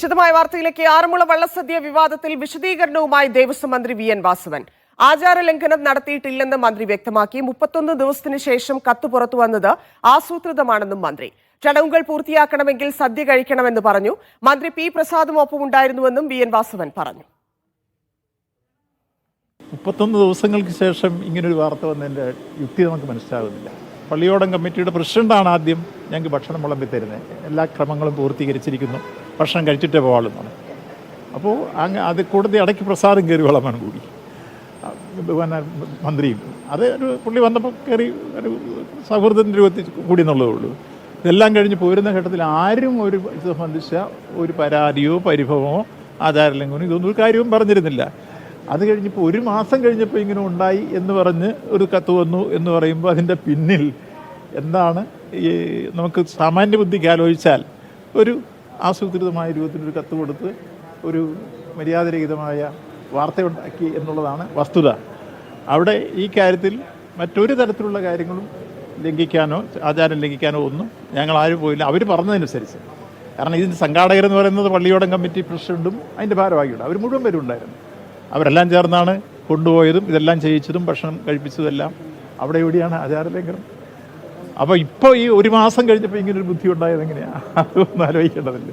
വിശദമായ വാർത്തയിലേക്ക്. ആറന്മുള വള്ളസദ്യ വിവാദത്തിൽ വിശദീകരണവുമായി ദേവസ്വം മന്ത്രി വി.എൻ. വാസവൻ. ആചാരലംഘനം നടത്തിയിട്ടില്ലെന്ന് മന്ത്രി വ്യക്തമാക്കി. 31 ദിവസത്തിന് ശേഷം കത്ത് പുറത്തുവന്നത് ആസൂത്രിതമാണെന്നും മന്ത്രി. ചടങ്ങുകൾ പൂർത്തിയാക്കണമെങ്കിൽ സദ്യ കഴിക്കണമെന്ന് പറഞ്ഞു. മന്ത്രി പി പ്രസാദും ഒപ്പമുണ്ടായിരുന്നുവെന്നും വി.എൻ. വാസവൻ പറഞ്ഞു. 31 ദിവസങ്ങൾക്ക് ശേഷം ഇങ്ങനൊരു വാർത്ത വന്നതിൻ്റെ യുക്തി നമുക്ക് മനസ്സിലാകുന്നില്ല. പള്ളിയോടം കമ്മിറ്റിയുടെ പ്രസിഡന്റാണ് ആദ്യം ഞങ്ങൾക്ക് ഭക്ഷണം വിളമ്പി തരുന്നത്. എല്ലാ ക്രമങ്ങളും പൂർത്തീകരിച്ചിരിക്കുന്നു, ഭക്ഷണം കഴിച്ചിട്ടേ പോകാമെന്നാണ്. അപ്പോൾ അത് കൂടുതൽ ഇടയ്ക്ക് പ്രസാദം കയറി വിളമ്പാൻ കൂടി മന്ത്രിയും. അത് ഒരു പുള്ളി വന്നപ്പോൾ കയറി ഒരു സൗഹൃദത്തിൻ്റെ രൂപത്തിൽ കൂടി എന്നുള്ളതേ ഉള്ളൂ. ഇതെല്ലാം കഴിഞ്ഞ് പോരുന്ന ഘട്ടത്തിൽ ആരും ഒരു ഇത് സംബന്ധിച്ച ഒരു പരാതിയോ പരിഭവമോ ആചാരലംഘനമോ ഇതൊന്നും ഒരു കാര്യവും പറഞ്ഞിരുന്നില്ല. അത് കഴിഞ്ഞപ്പോൾ ഒരു മാസം കഴിഞ്ഞപ്പോൾ ഇങ്ങനെ ഉണ്ടായി എന്ന് പറഞ്ഞ് ഒരു കത്ത് വന്നു എന്ന് പറയുമ്പോൾ അതിൻ്റെ പിന്നിൽ എന്താണ് ഈ നമുക്ക് സാമാന്യ ബുദ്ധിക്ക് ആലോചിച്ചാൽ ഒരു ആസൂത്രിതമായ രൂപത്തിലൊരു കത്ത് കൊടുത്ത് ഒരു മര്യാദരഹിതമായ വാർത്തയുണ്ടാക്കി എന്നുള്ളതാണ് വസ്തുത. അവിടെ ഈ കാര്യത്തിൽ മറ്റൊരു തരത്തിലുള്ള കാര്യങ്ങളും ലംഘിക്കാനോ ആചാരം ലംഘിക്കാനോ ഒന്നും ഞങ്ങളാരും പോയില്ല. അവർ പറഞ്ഞതനുസരിച്ച്. കാരണം ഇതിൻ്റെ സംഘാടകരെന്ന് പറയുന്നത് പള്ളിയോടം കമ്മിറ്റി പ്രസിഡന്റും അതിൻ്റെ ഭാരവാഹിയുണ്ട്. അവർ മുഴുവൻ പേരും ഉണ്ടായിരുന്നു. അവരെല്ലാം ചേർന്നാണ് കൊണ്ടുപോയതും ഇതെല്ലാം ചെയ്യിച്ചതും ഭക്ഷണം കഴിപ്പിച്ചതെല്ലാം. അവിടെ എവിടെയാണ് ആചാരലംഘനം? അപ്പോൾ ഇപ്പോൾ ഈ ഒരു മാസം കഴിഞ്ഞപ്പോൾ ഇങ്ങനൊരു ബുദ്ധി ഉണ്ടായത് എങ്ങനെയാണ്? അതൊന്നും ആലോചിക്കേണ്ടതില്ല.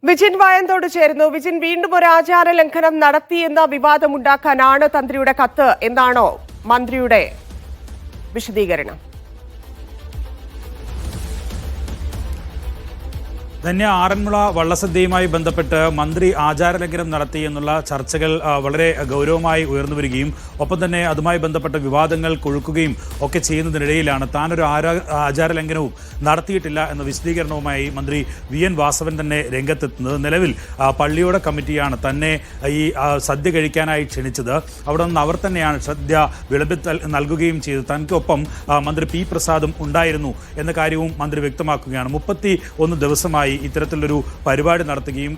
വിജിൻ വായന്തോട് ചേരുന്നു. വിജിൻ, വീണ്ടും ഒരു ആചാര ലംഘനം നടത്തിയെന്ന വിവാദമുണ്ടാക്കാനാണ് തന്ത്രിയുടെ കത്ത് എന്നാണോ മന്ത്രിയുടെ വിശദീകരണം? ധന്യ, ആറന്മുള വള്ളസദ്യയുമായി ബന്ധപ്പെട്ട് മന്ത്രി ആചാരലംഘനം നടത്തി എന്നുള്ള ചർച്ചകൾ വളരെ ഗൗരവമായി ഉയർന്നു വരികയും ഒപ്പം തന്നെ അതുമായി ബന്ധപ്പെട്ട വിവാദങ്ങൾ കൊഴുക്കുകയും ഒക്കെ ചെയ്യുന്നതിനിടയിലാണ് താനൊരു ആചാരലംഘനവും നടത്തിയിട്ടില്ല എന്ന വിശദീകരണവുമായി മന്ത്രി വി.എൻ. വാസവൻ തന്നെ രംഗത്തെത്തുന്നത്. നിലവിൽ പള്ളിയോട കമ്മിറ്റിയാണ് തന്നെ ഈ സദ്യ കഴിക്കാനായി ക്ഷണിച്ചത്. അവിടെ നിന്ന് അവർ തന്നെയാണ് സദ്യ വിളമ്പി നൽകുകയും ചെയ്തത്. തനിക്കൊപ്പം മന്ത്രി പി പ്രസാദും ഉണ്ടായിരുന്നു എന്ന കാര്യവും മന്ത്രി വ്യക്തമാക്കുകയാണ്. 31 ദിവസമായി ഇത്തരത്തിലൊരു പരിപാടി നടത്തുകയും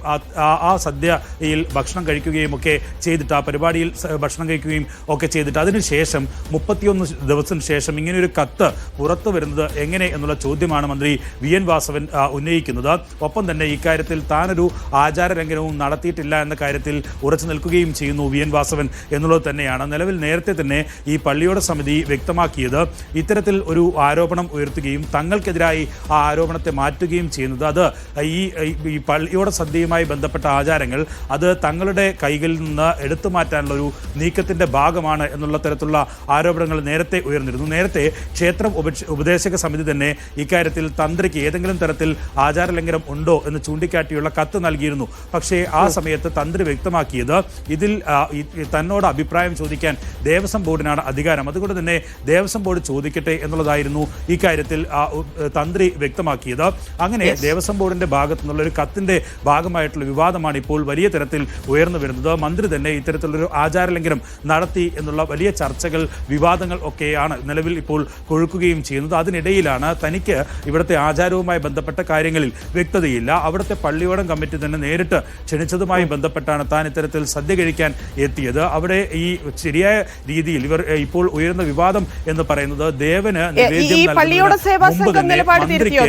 ആ സദ്യയിൽ ഭക്ഷണം കഴിക്കുകയും ഒക്കെ ചെയ്തിട്ട് ആ പരിപാടിയിൽ ഭക്ഷണം കഴിക്കുകയും ഒക്കെ ചെയ്തിട്ട് അതിനുശേഷം 31 ദിവസത്തിന് ശേഷം ഇങ്ങനെയൊരു കത്ത് പുറത്തു വരുന്നത് എങ്ങനെ എന്നുള്ള ചോദ്യമാണ് മന്ത്രി വി.എൻ. വാസവൻ ഉന്നയിക്കുന്നത്. ഒപ്പം തന്നെ ഇക്കാര്യത്തിൽ താനൊരു ആചാരലംഘനവും നടത്തിയിട്ടില്ല എന്ന കാര്യത്തിൽ ഉറച്ചു നിൽക്കുകയും ചെയ്യുന്നു വി.എൻ. വാസവൻ എന്നുള്ളത് തന്നെയാണ്. നിലവിൽ നേരത്തെ തന്നെ ഈ പള്ളിയോട സമിതി വ്യക്തമാക്കിയത് ഇത്തരത്തിൽ ഒരു ആരോപണം ഉയർത്തുകയും തങ്ങൾക്കെതിരായി ആ ആരോപണത്തെ മാറ്റുകയും ചെയ്യുന്നത് അത് ഈ പള്ളിയോട സദ്യയുമായി ബന്ധപ്പെട്ട ആചാരങ്ങൾ അത് തങ്ങളുടെ കൈകളിൽ നിന്ന് എടുത്തു മാറ്റാനുള്ള ഒരു നീക്കത്തിന്റെ ഭാഗമാണ് എന്നുള്ള തരത്തിലുള്ള ആരോപണങ്ങൾ നേരത്തെ ഉയർന്നിരുന്നു. നേരത്തെ ക്ഷേത്രം ഉപദേശക സമിതി തന്നെ ഇക്കാര്യത്തിൽ തന്ത്രിക്ക് ഏതെങ്കിലും തരത്തിൽ ആചാരലംഘനം ഉണ്ടോ എന്ന് ചൂണ്ടിക്കാട്ടിയുള്ള കത്ത് നൽകിയിരുന്നു. പക്ഷേ ആ സമയത്ത് തന്ത്രി വ്യക്തമാക്കിയത് ഇതിൽ തന്നോട് അഭിപ്രായം ചോദിക്കാൻ ദേവസ്വം ബോർഡിനാണ് അധികാരം, അതുകൊണ്ട് തന്നെ ദേവസ്വം ബോർഡ് ചോദിക്കട്ടെ എന്നുള്ളതായിരുന്നു ഇക്കാര്യത്തിൽ തന്ത്രി വ്യക്തമാക്കിയത്. അങ്ങനെ ദേവസ്വം ബോർഡിന്റെ ഭാഗത്തു നിന്നുള്ള ഒരു കത്തിന്റെ ഭാഗമായിട്ടുള്ള വിവാദമാണ് ഇപ്പോൾ വലിയ തരത്തിൽ ഉയർന്നു വരുന്നത്. മന്ത്രി തന്നെ ഇത്തരത്തിലുള്ളൊരു ആചാരലംഘനം നടത്തി എന്നുള്ള വലിയ ചർച്ചകൾ വിവാദങ്ങൾ ഒക്കെയാണ് നിലവിൽ ഇപ്പോൾ കൊഴുക്കുകയും ചെയ്യുന്നത്. അതിനിടയിലാണ് തനിക്ക് ഇവിടുത്തെ ആചാരവുമായി ബന്ധപ്പെട്ട കാര്യങ്ങളിൽ വ്യക്തതയില്ല, അവിടുത്തെ പള്ളിയോടം കമ്മിറ്റി തന്നെ നേരിട്ട് ക്ഷണിച്ചതുമായി ബന്ധപ്പെട്ടാണ് താൻ ഇത്തരത്തിൽ സദ്യ കഴിക്കാൻ എത്തിയത്. അവിടെ ഈ ശരിയായ രീതിയിൽ ഇവർ ഇപ്പോൾ ഉയർന്ന വിവാദം എന്ന് പറയുന്നത് ദേവന്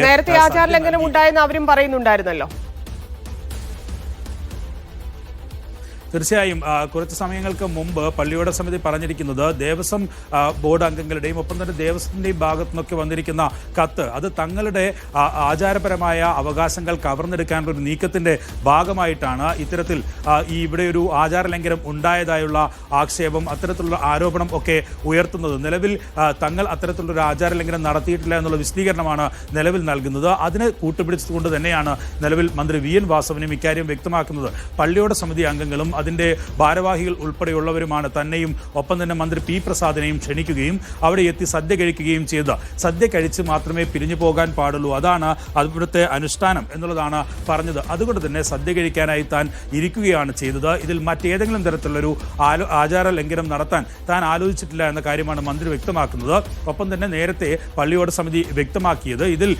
നേരത്തെ ആചാരലംഘനം ഉണ്ടായെന്ന് അവരും പറയുന്നുണ്ടായിരുന്നല്ലോ. തീർച്ചയായും കുറച്ച് സമയങ്ങൾക്ക് മുമ്പ് പള്ളിയോട സമിതി പറഞ്ഞിരിക്കുന്നത് ദേവസ്വം ബോർഡ് അംഗങ്ങളുടെയും ഒപ്പം തന്നെ ദേവസ്വത്തിൻ്റെയും ഭാഗത്തു നിന്നൊക്കെ വന്നിരിക്കുന്ന കത്ത് അത് തങ്ങളുടെ ആചാരപരമായ അവകാശങ്ങൾ കവർന്നെടുക്കാനുള്ള ഒരു നീക്കത്തിന്റെ ഭാഗമായിട്ടാണ് ഇത്തരത്തിൽ ഇവിടെ ഒരു ആചാരലംഘനം ഉണ്ടായതായുള്ള ആക്ഷേപം അത്തരത്തിലുള്ള ആരോപണം ഒക്കെ ഉയർത്തുന്നത്. നിലവിൽ തങ്ങൾ അത്തരത്തിലുള്ളൊരു ആചാരലംഘനം നടത്തിയിട്ടില്ല എന്നുള്ള വിശദീകരണമാണ് നിലവിൽ നൽകുന്നത്. അതിന് കൂട്ടുപിടിച്ചുകൊണ്ട് തന്നെയാണ് നിലവിൽ മന്ത്രി വി.എൻ. വാസവനും ഇക്കാര്യം വ്യക്തമാക്കുന്നത്. പള്ളിയോട സമിതി അംഗങ്ങളും അതിന്റെ ഭാരവാഹികൾ ഉൾപ്പെടെയുള്ളവരുമാണ് തന്നെയും ഒപ്പം തന്നെ മന്ത്രി പി പ്രസാദിനെയും ക്ഷണിക്കുകയും അവിടെ എത്തി സദ്യ കഴിക്കുകയും ചെയ്ത് സദ്യ കഴിച്ച് മാത്രമേ പിരിഞ്ഞു പോകാൻ പാടുള്ളൂ, അതാണ് അവിടുത്തെ അനുഷ്ഠാനം എന്നുള്ളതാണ് പറഞ്ഞത്. അതുകൊണ്ട് തന്നെ സദ്യ കഴിക്കാനായി താൻ ഇരിക്കുകയാണ് ചെയ്തത്. ഇതിൽ മറ്റേതെങ്കിലും തരത്തിലുള്ളൊരു ആചാര ലംഘനം നടത്താൻ താൻ ആലോചിച്ചിട്ടില്ല എന്ന കാര്യമാണ് മന്ത്രി വ്യക്തമാക്കുന്നത്. ഒപ്പം തന്നെ നേരത്തെ പള്ളിയോട സമിതി വ്യക്തമാക്കിയത് ഇതിൽ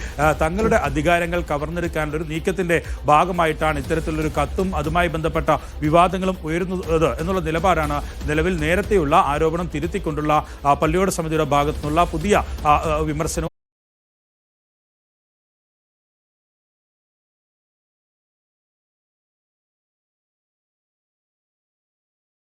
തങ്ങളുടെ അധികാരങ്ങൾ കവർന്നെടുക്കാനുള്ള ഒരു നീക്കത്തിന്റെ ഭാഗമായിട്ടാണ് ഇത്തരത്തിലുള്ളൊരു കത്തും അതുമായി ബന്ധപ്പെട്ട വിവാദങ്ങളും ഉയരുന്നത് എന്നുള്ള നിലപാടാണ് നിലവിൽ നേരത്തെയുള്ള ആരോപണം തിരുത്തിക്കൊണ്ടുള്ള പള്ളിയോട സമിതിയുടെ ഭാഗത്തുനിന്നുള്ള പുതിയ വിമർശനം.